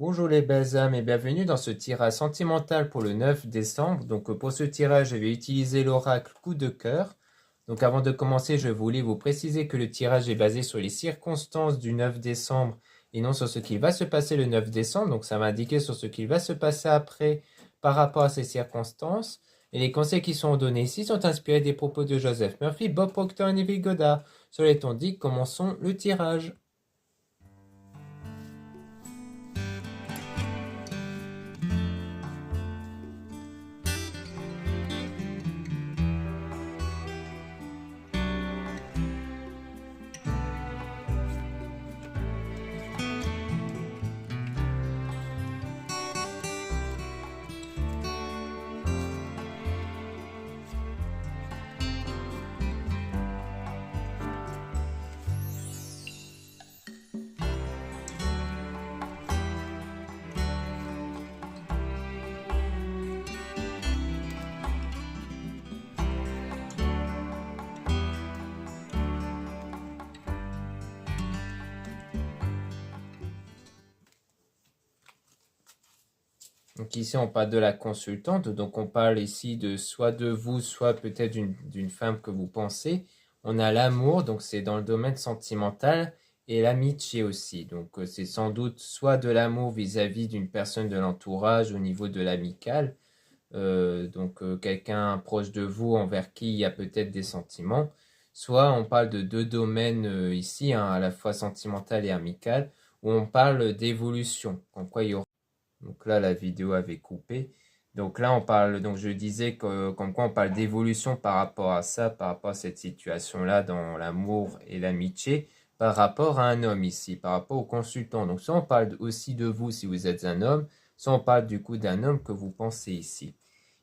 Bonjour les belles âmes et bienvenue dans ce tirage sentimental pour le 9 décembre. Donc pour ce tirage, je vais utiliser l'oracle coup de cœur. Donc avant de commencer, je voulais vous préciser que le tirage est basé sur les circonstances du 9 décembre et non sur ce qui va se passer le 9 décembre. Donc ça va indiquer sur ce qui va se passer après par rapport à ces circonstances. Et les conseils qui sont donnés ici sont inspirés des propos de Joseph Murphy, Bob Proctor et Neville Goddard. Cela étant dit, commençons le tirage. Donc ici, on parle de la consultante, donc on parle ici de soit de vous, soit peut-être d'une femme que vous pensez. On a l'amour, donc c'est dans le domaine sentimental, et l'amitié aussi. Donc c'est sans doute soit de l'amour vis-à-vis d'une personne de l'entourage au niveau de l'amical, quelqu'un proche de vous envers qui il y a peut-être des sentiments. Soit on parle de deux domaines ici, hein, à la fois sentimental et amical, où on parle d'évolution, en quoi il y aura. Donc là, la vidéo avait coupé. Donc là, on parle, donc je disais que, comme quoi on parle d'évolution par rapport à ça, par rapport à cette situation-là dans l'amour et l'amitié, par rapport à un homme ici, par rapport au consultant. Donc soit on parle aussi de vous si vous êtes un homme, soit on parle du coup d'un homme que vous pensez ici.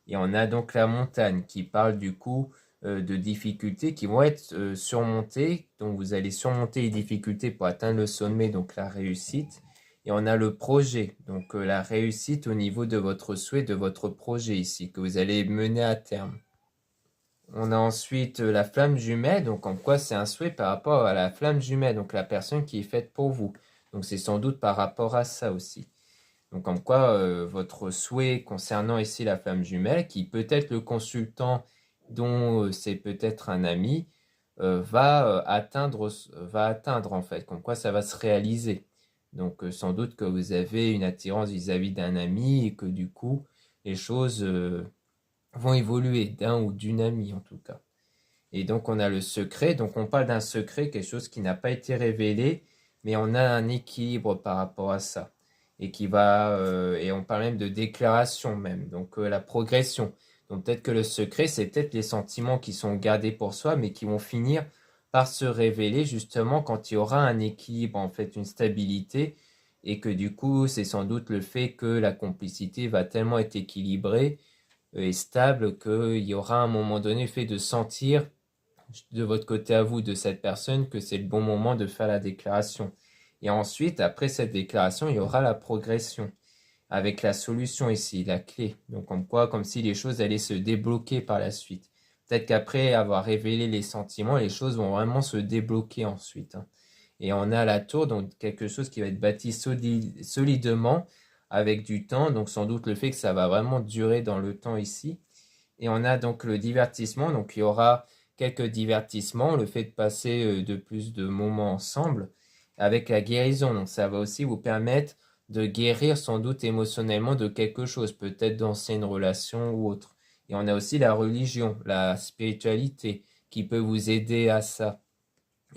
Et on a donc la montagne qui parle du coup de difficultés qui vont être surmontées. Donc vous allez surmonter les difficultés pour atteindre le sommet, donc la réussite. Et on a le projet, donc la réussite au niveau de votre souhait, de votre projet ici, que vous allez mener à terme. On a ensuite la flamme jumelle, donc en quoi c'est un souhait par rapport à la flamme jumelle, donc la personne qui est faite pour vous. Donc c'est sans doute par rapport à ça aussi. Donc comme quoi votre souhait concernant ici la flamme jumelle, qui peut être le consultant dont c'est peut-être un ami, va atteindre en fait, comme quoi ça va se réaliser. Donc sans doute que vous avez une attirance vis-à-vis d'un ami et que du coup les choses vont évoluer d'un ou d'une amie en tout cas. Et donc on a le secret, donc on parle d'un secret, quelque chose qui n'a pas été révélé, mais on a un équilibre par rapport à ça. Et on parle même de déclaration même, donc la progression. Donc peut-être que le secret, c'est peut-être les sentiments qui sont gardés pour soi, mais qui vont finir par se révéler justement quand il y aura un équilibre, en fait, une stabilité, et que du coup, c'est sans doute le fait que la complicité va tellement être équilibrée et stable qu'il y aura un moment donné le fait de sentir de votre côté à vous, de cette personne, que c'est le bon moment de faire la déclaration. Et ensuite, après cette déclaration, il y aura la progression avec la solution ici, la clé. Donc, comme quoi, comme si les choses allaient se débloquer par la suite. Peut-être qu'après avoir révélé les sentiments, les choses vont vraiment se débloquer ensuite, hein. Et on a la tour, donc quelque chose qui va être bâti solidement avec du temps. Donc, sans doute le fait que ça va vraiment durer dans le temps ici. Et on a donc le divertissement. Donc, il y aura quelques divertissements, le fait de passer de plus de moments ensemble avec la guérison. Donc, ça va aussi vous permettre de guérir sans doute émotionnellement de quelque chose, peut-être d'anciennes relations ou autre. Et on a aussi la religion, la spiritualité qui peut vous aider à ça.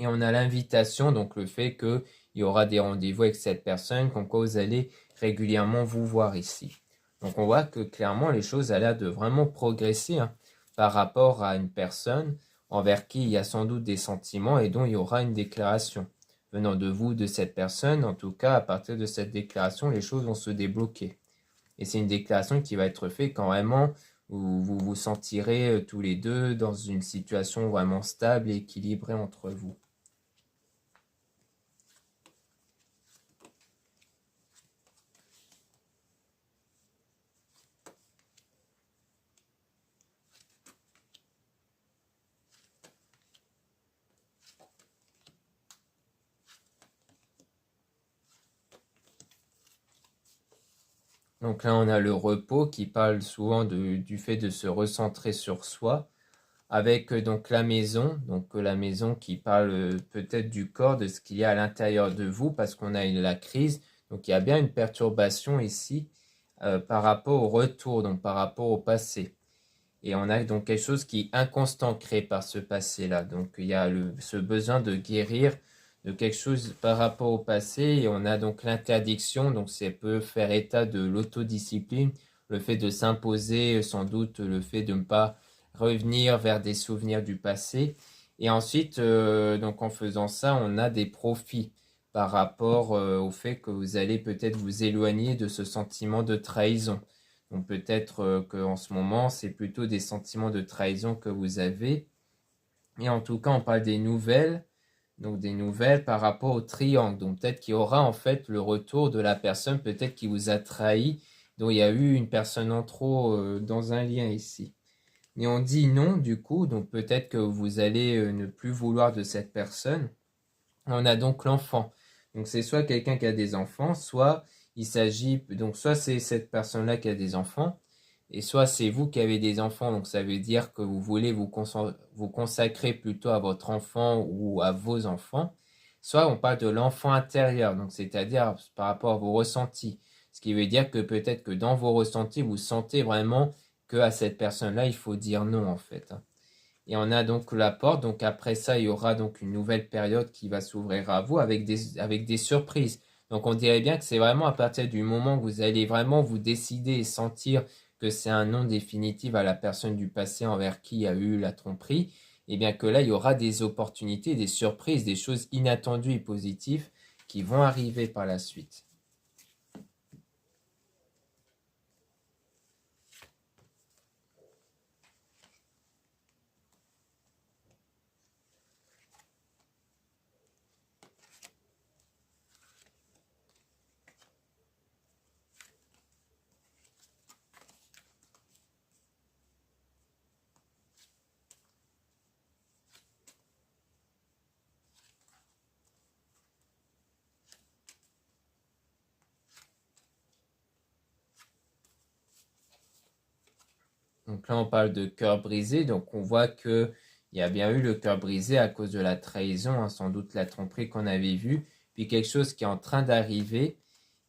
Et on a l'invitation, donc le fait qu'il y aura des rendez-vous avec cette personne, comme quoi vous allez régulièrement vous voir ici. Donc on voit que clairement les choses ont l'air de vraiment progresser, hein, par rapport à une personne envers qui il y a sans doute des sentiments et dont il y aura une déclaration. Venant de vous, de cette personne, en tout cas, à partir de cette déclaration, les choses vont se débloquer. Et c'est une déclaration qui va être faite quand vraiment vous vous sentirez tous les deux dans une situation vraiment stable et équilibrée entre vous. Donc là, on a le repos qui parle souvent du fait de se recentrer sur soi, avec donc la maison qui parle peut-être du corps, de ce qu'il y a à l'intérieur de vous, parce qu'on a la crise. Donc il y a bien une perturbation ici par rapport au retour, donc par rapport au passé. Et on a donc quelque chose qui est inconstant créé par ce passé-là. Donc il y a ce besoin de guérir de quelque chose par rapport au passé. Et on a donc l'interdiction, donc ça peut faire état de l'autodiscipline, le fait de s'imposer, sans doute le fait de ne pas revenir vers des souvenirs du passé. Et ensuite, donc en faisant ça, on a des profits par rapport au fait que vous allez peut-être vous éloigner de ce sentiment de trahison. Donc peut-être qu'en ce moment, c'est plutôt des sentiments de trahison que vous avez. Et en tout cas, on parle des nouvelles, donc des nouvelles par rapport au triangle. Donc peut-être qu'il y aura en fait le retour de la personne peut-être qui vous a trahi, dont il y a eu une personne en trop dans un lien ici. Et on dit non du coup, donc peut-être que vous allez ne plus vouloir de cette personne. On a donc l'enfant. Donc c'est soit quelqu'un qui a des enfants, soit il s'agit, donc soit c'est cette personne-là qui a des enfants, et soit c'est vous qui avez des enfants, donc ça veut dire que vous voulez vous consacrer plutôt à votre enfant ou à vos enfants. Soit on parle de l'enfant intérieur, donc c'est-à-dire par rapport à vos ressentis. Ce qui veut dire que peut-être que dans vos ressentis, vous sentez vraiment que à cette personne-là, il faut dire non en fait. Et on a donc la porte. Donc après ça, il y aura donc une nouvelle période qui va s'ouvrir à vous avec des surprises. Donc on dirait bien que c'est vraiment à partir du moment que vous allez vraiment vous décider et sentir que c'est un non définitif à la personne du passé envers qui il y a eu la tromperie, et bien que là, il y aura des opportunités, des surprises, des choses inattendues et positives qui vont arriver par la suite. Donc là, on parle de cœur brisé. Donc on voit que il y a bien eu le cœur brisé à cause de la trahison, hein, sans doute la tromperie qu'on avait vue, puis quelque chose qui est en train d'arriver.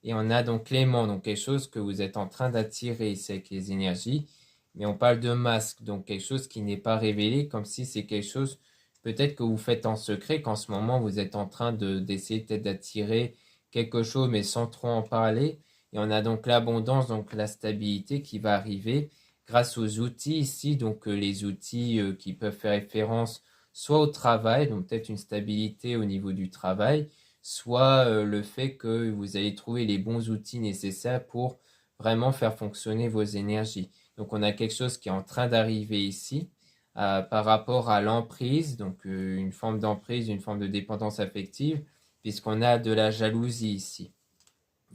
Et on a donc l'aimant, donc quelque chose que vous êtes en train d'attirer ici avec les énergies. Mais on parle de masque, donc quelque chose qui n'est pas révélé, comme si c'est quelque chose peut-être que vous faites en secret, qu'en ce moment vous êtes en train d'essayer peut-être d'attirer quelque chose, mais sans trop en parler. Et on a donc l'abondance, donc la stabilité qui va arriver grâce aux outils ici, donc les outils qui peuvent faire référence soit au travail, donc peut-être une stabilité au niveau du travail, soit le fait que vous allez trouver les bons outils nécessaires pour vraiment faire fonctionner vos énergies. Donc on a quelque chose qui est en train d'arriver ici par rapport à l'emprise, donc une forme d'emprise, une forme de dépendance affective, puisqu'on a de la jalousie ici.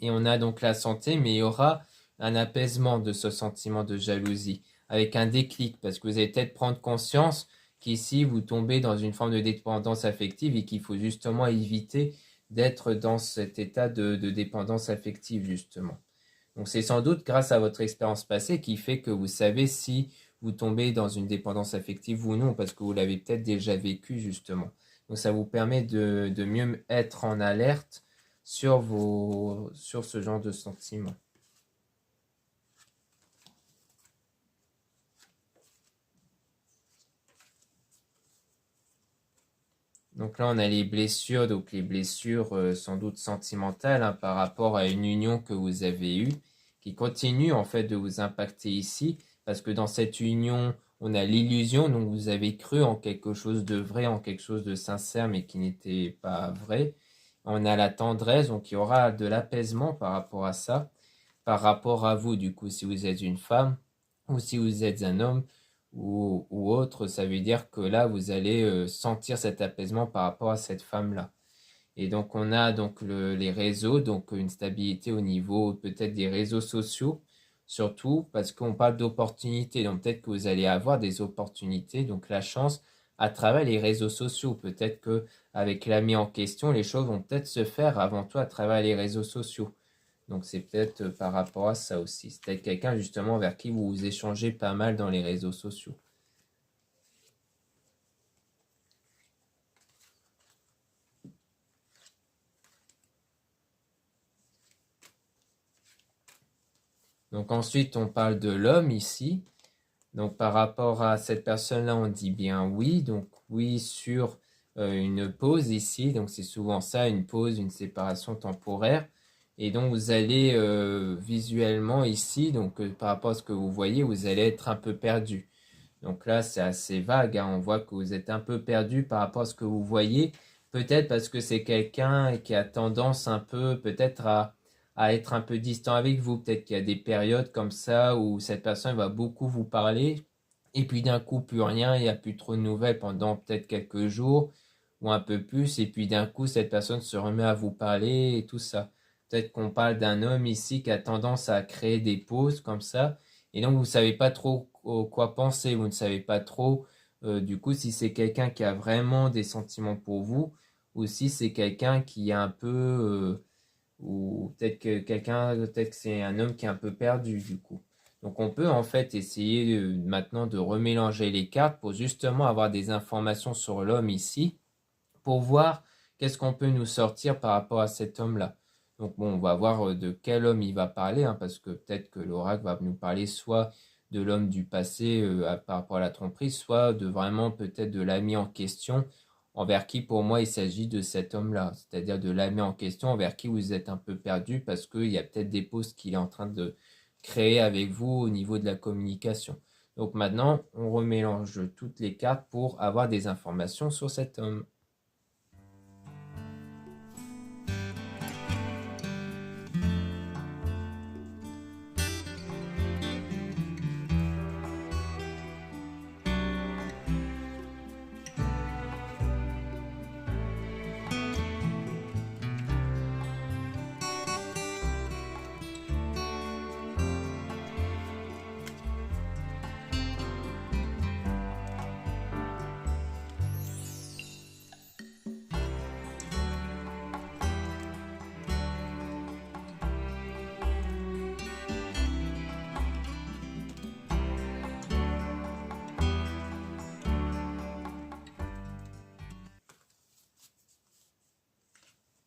Et on a donc la santé, mais il y aura un apaisement de ce sentiment de jalousie, avec un déclic, parce que vous allez peut-être prendre conscience qu'ici, vous tombez dans une forme de dépendance affective et qu'il faut justement éviter d'être dans cet état de dépendance affective, justement. Donc c'est sans doute grâce à votre expérience passée qui fait que vous savez si vous tombez dans une dépendance affective ou non, parce que vous l'avez peut-être déjà vécu, justement. Donc ça vous permet de mieux être en alerte sur ce genre de sentiments. Donc là, on a les blessures, donc les blessures sans doute sentimentales hein, par rapport à une union que vous avez eue, qui continue en fait de vous impacter ici, parce que dans cette union, on a l'illusion, donc vous avez cru en quelque chose de vrai, en quelque chose de sincère, mais qui n'était pas vrai. On a la tendresse, donc il y aura de l'apaisement par rapport à ça, par rapport à vous, du coup, si vous êtes une femme ou si vous êtes un homme ou autre, ça veut dire que là, vous allez sentir cet apaisement par rapport à cette femme-là. Et donc, on a donc les réseaux, donc une stabilité au niveau peut-être des réseaux sociaux, surtout parce qu'on parle d'opportunités. Donc, peut-être que vous allez avoir des opportunités, donc la chance à travers les réseaux sociaux. Peut-être que avec l'ami en question, les choses vont peut-être se faire avant tout à travers les réseaux sociaux. Donc c'est peut-être par rapport à ça aussi. C'est peut-être quelqu'un justement vers qui vous vous échangez pas mal dans les réseaux sociaux. Donc ensuite, on parle de l'homme ici. Donc par rapport à cette personne-là, on dit bien oui. Donc oui sur une pause ici. Donc c'est souvent ça, une pause, une séparation temporaire. Et donc vous allez visuellement ici, donc par rapport à ce que vous voyez, vous allez être un peu perdu. Donc là, c'est assez vague, hein. On voit que vous êtes un peu perdu par rapport à ce que vous voyez. Peut-être parce que c'est quelqu'un qui a tendance un peu, peut-être à être un peu distant avec vous. Peut-être qu'il y a des périodes comme ça où cette personne va beaucoup vous parler. Et puis d'un coup, plus rien, il n'y a plus trop de nouvelles pendant peut-être quelques jours ou un peu plus. Et puis d'un coup, cette personne se remet à vous parler et tout ça. Peut-être qu'on parle d'un homme ici qui a tendance à créer des pauses comme ça. Et donc, vous ne savez pas trop quoi penser, vous ne savez pas trop, du coup, si c'est quelqu'un qui a vraiment des sentiments pour vous, ou si c'est quelqu'un qui est un peu, ou peut-être que c'est un homme qui est un peu perdu, du coup. Donc, on peut en fait essayer maintenant de remélanger les cartes pour justement avoir des informations sur l'homme ici pour voir qu'est-ce qu'on peut nous sortir par rapport à cet homme-là. Donc bon, on va voir de quel homme il va parler, hein, parce que peut-être que l'oracle va nous parler soit de l'homme du passé par rapport à la tromperie, soit de vraiment peut-être de l'ami en question, envers qui pour moi il s'agit de cet homme-là, c'est-à-dire de l'ami en question envers qui vous êtes un peu perdu parce qu'il y a peut-être des pauses qu'il est en train de créer avec vous au niveau de la communication. Donc maintenant, on remélange toutes les cartes pour avoir des informations sur cet homme.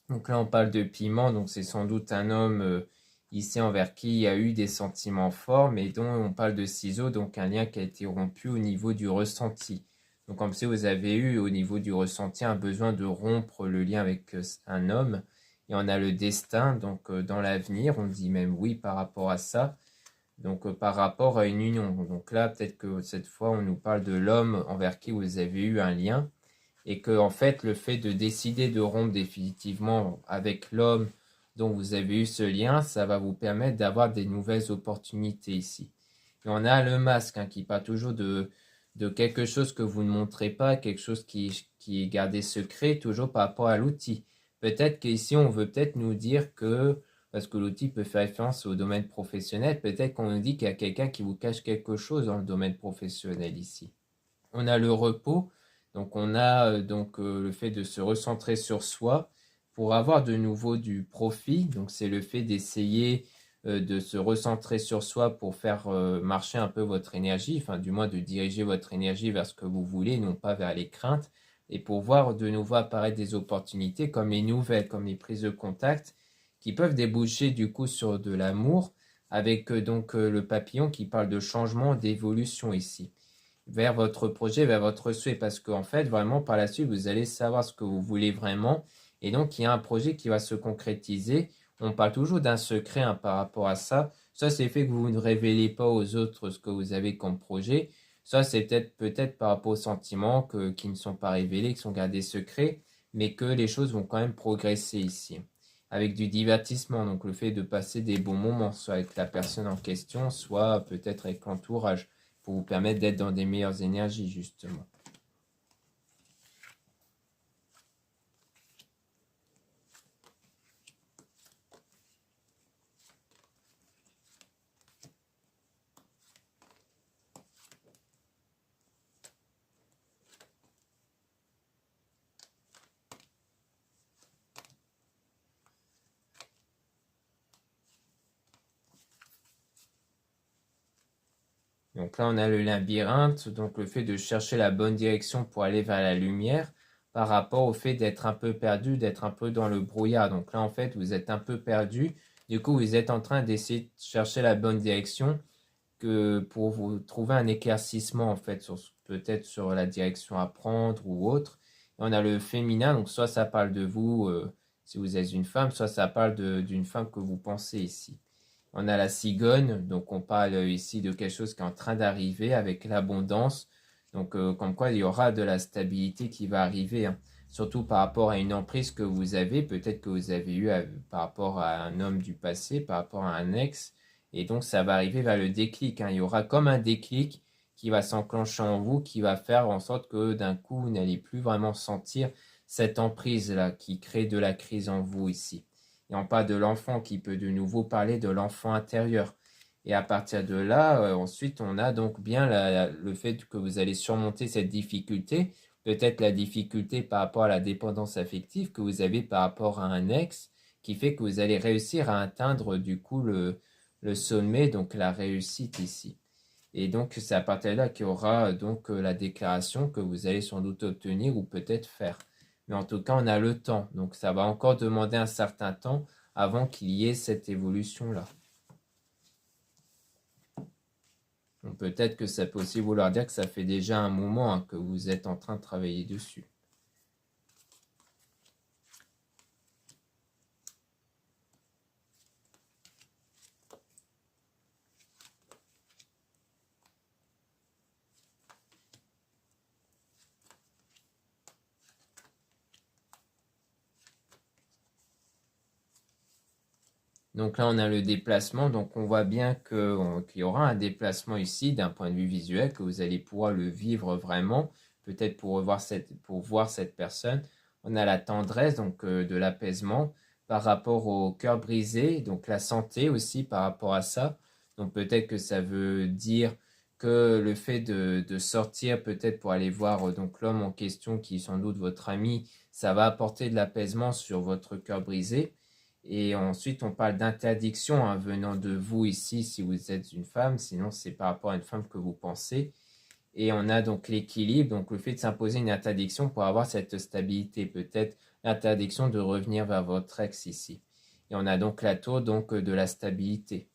Donc là, on parle de piment, donc c'est sans doute un homme ici envers qui il y a eu des sentiments forts, mais dont on parle de ciseaux, donc un lien qui a été rompu au niveau du ressenti. Donc comme si vous avez eu au niveau du ressenti un besoin de rompre le lien avec un homme, et on a le destin, donc dans l'avenir, on dit même oui par rapport à ça, donc par rapport à une union. Donc là, peut-être que cette fois, on nous parle de l'homme envers qui vous avez eu un lien et que en fait le fait de décider de rompre définitivement avec l'homme dont vous avez eu ce lien, ça va vous permettre d'avoir des nouvelles opportunités ici. Et on a le masque hein, qui parle toujours de quelque chose que vous ne montrez pas, quelque chose qui est gardé secret, toujours par rapport à l'outil. Peut-être qu'ici on veut peut-être nous dire que, parce que l'outil peut faire référence au domaine professionnel, peut-être qu'on nous dit qu'il y a quelqu'un qui vous cache quelque chose dans le domaine professionnel ici. On a le repos, donc on a le fait de se recentrer sur soi pour avoir de nouveau du profit. Donc c'est le fait d'essayer de se recentrer sur soi pour faire marcher un peu votre énergie, enfin du moins de diriger votre énergie vers ce que vous voulez, non pas vers les craintes, et pour voir de nouveau apparaître des opportunités comme les nouvelles, comme les prises de contact, qui peuvent déboucher du coup sur de l'amour, avec le papillon qui parle de changement, d'évolution ici vers votre projet, vers votre souhait, parce qu'en fait, vraiment, par la suite, vous allez savoir ce que vous voulez vraiment, et donc, il y a un projet qui va se concrétiser. On parle toujours d'un secret hein, par rapport à ça. Soit c'est le fait que vous ne révélez pas aux autres ce que vous avez comme projet, soit c'est peut-être par rapport aux sentiments qui ne sont pas révélés, qui sont gardés secrets, mais que les choses vont quand même progresser ici. Avec du divertissement, donc le fait de passer des bons moments, soit avec la personne en question, soit peut-être avec l'entourage pour vous permettre d'être dans des meilleures énergies, justement. Donc là, on a le labyrinthe, donc le fait de chercher la bonne direction pour aller vers la lumière par rapport au fait d'être un peu perdu, d'être un peu dans le brouillard. Donc là, en fait, vous êtes un peu perdu. Du coup, vous êtes en train d'essayer de chercher la bonne direction que pour vous trouver un éclaircissement, en fait, peut-être sur la direction à prendre ou autre. Et on a le féminin, donc soit ça parle de vous, si vous êtes une femme, soit ça parle d'une femme que vous pensez ici. On a la cigogne, donc on parle ici de quelque chose qui est en train d'arriver avec l'abondance. Donc comme quoi il y aura de la stabilité qui va arriver, hein. Surtout par rapport à une emprise que vous avez, peut-être que vous avez eu par rapport à un homme du passé, par rapport à un ex. Et donc ça va arriver vers le déclic, hein. Il y aura comme un déclic qui va s'enclencher en vous, qui va faire en sorte que d'un coup vous n'allez plus vraiment sentir cette emprise-là qui crée de la crise en vous ici. Et on parle de l'enfant qui peut de nouveau parler de l'enfant intérieur. Et à partir de là, ensuite, on a donc bien le fait que vous allez surmonter cette difficulté, peut-être la difficulté par rapport à la dépendance affective que vous avez par rapport à un ex, qui fait que vous allez réussir à atteindre du coup le sommet, donc la réussite ici. Et donc, c'est à partir de là qu'il y aura donc la déclaration que vous allez sans doute obtenir ou peut-être faire. Mais en tout cas, on a le temps. Donc, ça va encore demander un certain temps avant qu'il y ait cette évolution-là. Donc, peut-être que ça peut aussi vouloir dire que ça fait déjà un moment, hein, que vous êtes en train de travailler dessus. Donc là, on a le déplacement. Donc, on voit bien qu'il y aura un déplacement ici d'un point de vue visuel, que vous allez pouvoir le vivre vraiment, peut-être pour voir cette personne. On a la tendresse, donc de l'apaisement par rapport au cœur brisé, donc la santé aussi par rapport à ça. Donc, peut-être que ça veut dire que le fait de sortir peut-être pour aller voir donc l'homme en question, qui est sans doute votre ami, ça va apporter de l'apaisement sur votre cœur brisé. Et ensuite, on parle d'interdiction, hein, venant de vous ici, si vous êtes une femme, sinon c'est par rapport à une femme que vous pensez. Et on a donc l'équilibre, donc le fait de s'imposer une interdiction pour avoir cette stabilité, peut-être l'interdiction de revenir vers votre ex ici. Et on a donc la tour donc de la stabilité.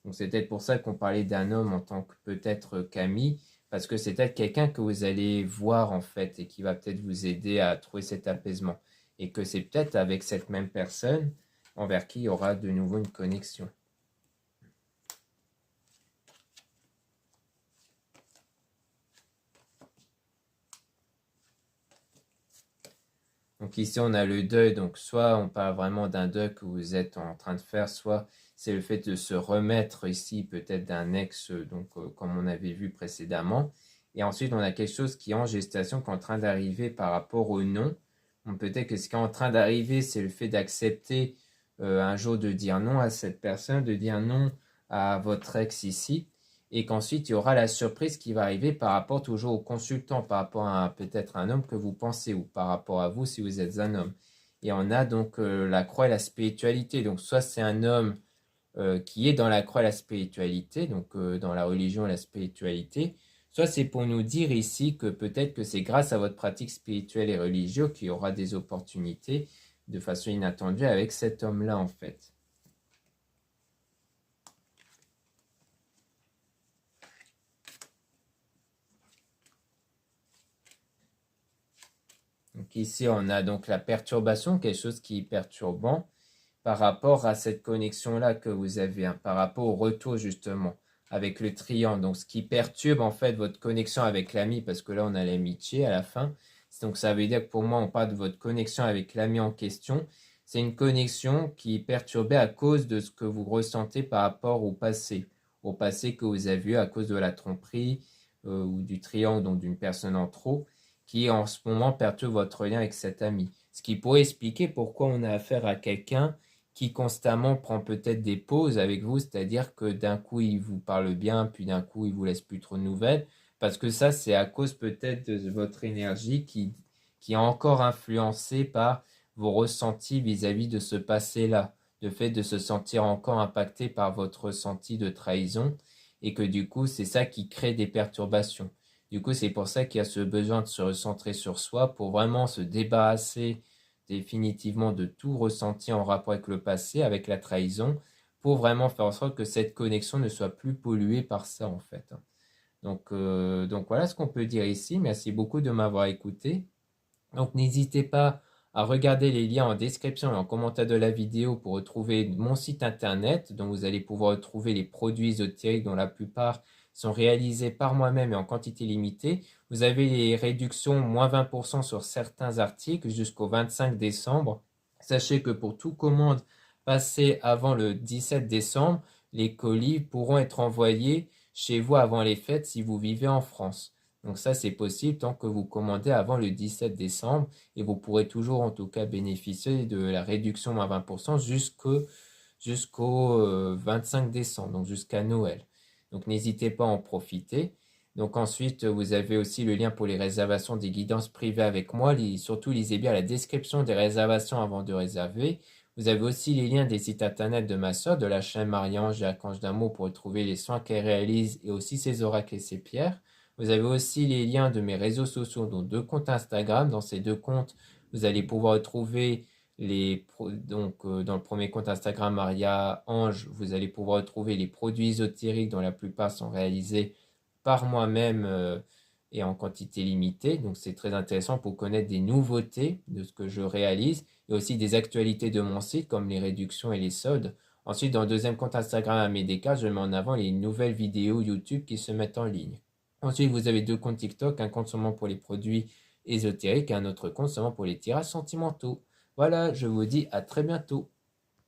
Donc c'est peut-être pour ça qu'on parlait d'un homme en tant que peut-être Camille, parce que c'est peut-être quelqu'un que vous allez voir en fait et qui va peut-être vous aider à trouver cet apaisement. Et que c'est peut-être avec cette même personne envers qui il y aura de nouveau une connexion. Donc ici, on a le deuil. Donc soit on parle vraiment d'un deuil que vous êtes en train de faire, soit c'est le fait de se remettre ici peut-être d'un ex, donc comme on avait vu précédemment. Et ensuite, on a quelque chose qui est en gestation, qui est en train d'arriver par rapport au non. Donc peut-être que ce qui est en train d'arriver, c'est le fait d'accepter un jour de dire non à cette personne, de dire non à votre ex ici, et qu'ensuite il y aura la surprise qui va arriver par rapport toujours au consultant, par rapport à peut-être un homme que vous pensez, ou par rapport à vous si vous êtes un homme. Et on a donc la croix et la spiritualité. Donc soit c'est un homme qui est dans la croix et la spiritualité, donc dans la religion et la spiritualité, soit c'est pour nous dire ici que peut-être que c'est grâce à votre pratique spirituelle et religieuse qu'il y aura des opportunités de façon inattendue avec cet homme-là en fait. Donc ici, on a donc la perturbation, quelque chose qui est perturbant par rapport à cette connexion-là que vous avez, hein, par rapport au retour justement avec le triangle. Donc ce qui perturbe en fait votre connexion avec l'ami, parce que là on a l'amitié à la fin. Donc ça veut dire que pour moi, on parle de votre connexion avec l'ami en question. C'est une connexion qui est perturbée à cause de ce que vous ressentez par rapport au passé que vous avez eu à cause de la tromperie ou du triangle, donc d'une personne en trop, qui en ce moment perturbe votre lien avec cet ami. Ce qui pourrait expliquer pourquoi on a affaire à quelqu'un qui constamment prend peut-être des pauses avec vous, c'est-à-dire que d'un coup il vous parle bien, puis d'un coup il vous laisse plus trop de nouvelles, parce que ça c'est à cause peut-être de votre énergie qui est encore influencée par vos ressentis vis-à-vis de ce passé-là, le fait de se sentir encore impacté par votre ressenti de trahison. et que du coup, c'est ça qui crée des perturbations. Du coup, c'est pour ça qu'il y a ce besoin de se recentrer sur soi pour vraiment se débarrasser définitivement de tout ressenti en rapport avec le passé, avec la trahison, pour vraiment faire en sorte que cette connexion ne soit plus polluée par ça, en fait. Donc voilà ce qu'on peut dire ici. Merci beaucoup de m'avoir écouté. Donc n'hésitez pas à regarder les liens en description et en commentaire de la vidéo pour retrouver mon site internet, dont vous allez pouvoir retrouver les produits ésotériques dont la plupart sont réalisés par moi-même et en quantité limitée. Vous avez les réductions moins 20% sur certains articles jusqu'au 25 décembre. Sachez que pour toute commande passée avant le 17 décembre, les colis pourront être envoyés chez vous avant les fêtes si vous vivez en France. Donc ça, c'est possible tant que vous commandez avant le 17 décembre et vous pourrez toujours en tout cas bénéficier de la réduction à 20% jusqu'au 25 décembre, donc jusqu'à Noël. Donc n'hésitez pas à en profiter. Donc ensuite, vous avez aussi le lien pour les réservations des guidances privées avec moi. Surtout, lisez bien la description des réservations avant de réserver. Vous avez aussi les liens des sites internet de ma soeur, de la chaîne Marie-Ange et Archange d'Amour pour retrouver les soins qu'elle réalise et aussi ses oracles et ses pierres. Vous avez aussi les liens de mes réseaux sociaux, dont 2 comptes Instagram. Dans ces 2 comptes, vous allez pouvoir retrouver dans le premier compte Instagram Maria Ange, vous allez pouvoir retrouver les produits ésotériques dont la plupart sont réalisés par moi-même et en quantité limitée. Donc c'est très intéressant pour connaître des nouveautés de ce que je réalise et aussi des actualités de mon site comme les réductions et les soldes. Ensuite, dans le deuxième compte Instagram Amédéka, je mets en avant les nouvelles vidéos YouTube qui se mettent en ligne. Ensuite, vous avez 2 comptes TikTok, un compte seulement pour les produits ésotériques et un autre compte seulement pour les tirages sentimentaux. Voilà, je vous dis à très bientôt.